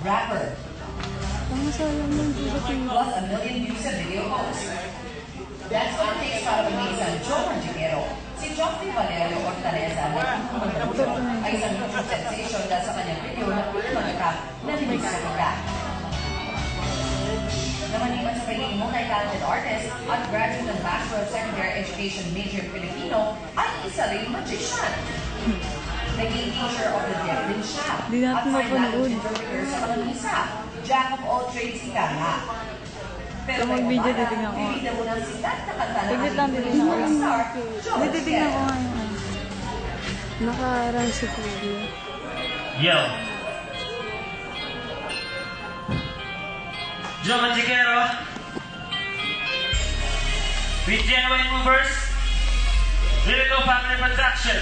rapper. Pangasalang lang po sa tingin. Plus a million views sa video post. That's what it takes para umisan Joe Manjiquero. Si Joffrey Valerio Ortaleza na ay isang YouTube sensation dahil sa kanyang video na pinagkakap na limig sa kanya. Namaniman sa pagiging multi-talented artist at graduate ng Bachelor of Secondary Education major Filipino ay isa ring magician. Naging teacher of the deaf din siya. Di natin at sign language mapanood. interpreter sa mga misa. Jack of all trades ika nga. Pero Kung mag-video, titignan ko. bibigyan mo ng sikat na kanta ng Saglit lang, ating titignan ko. Filipino star, Joe Hindi, titignan ko Manjiquero. nga yung naka-run si Kuya. Yo! Joe Manjiquero with Genuine Movers Lyrical Family Production.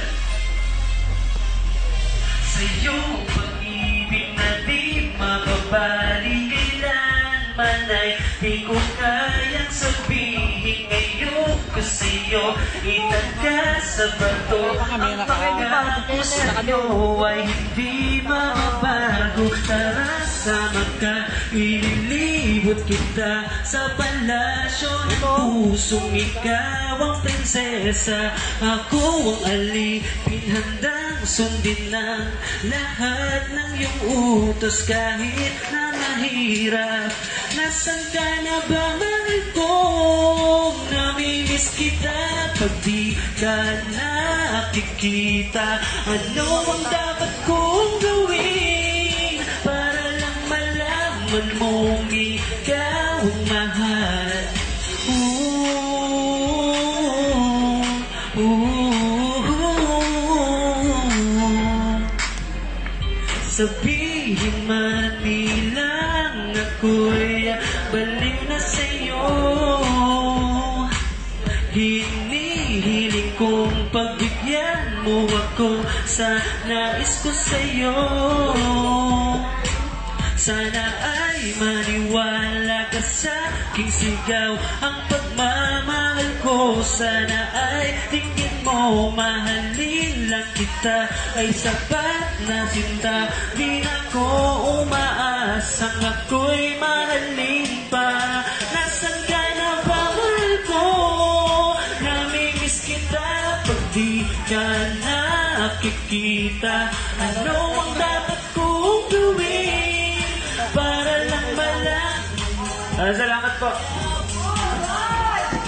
Sa iyong pag-ibig na di mababalik kailanman ay di ko kayang sabihin ngayon ko sa iyo itangka sa bato ang mga puso sa'yo ay hindi mababago. Tara sama ka, ililibot kita sa palasyo ng pusong ikaw ang prinsesa, ako ang alipin, handang sundin ng lahat ng iyong utos kahit na mahirap. Nasaan ka na ba, mahal ko? Namimiss kita pag di ka nakikita. Ano ang dapat kong gawin para lang malaman mong ikaw ang mahal? Sabihin man nilang ako'y baliw na sa'yo, hinihiling kong pagbigyan mo ako sa nais ko sa'yo. Sana ay maniwala ka sa aking sigaw, ang pagmamahal ko. Sana ay tingin mo, mahalin lang kita ay sapat na sinta. Di na ko umaasang ako'y mahalin pa. Nasaan ka na ba, mahal ko? Namimiss kita pag di ka nakikita. Ano ang dapat kong gawin para lang malang? Salamat po.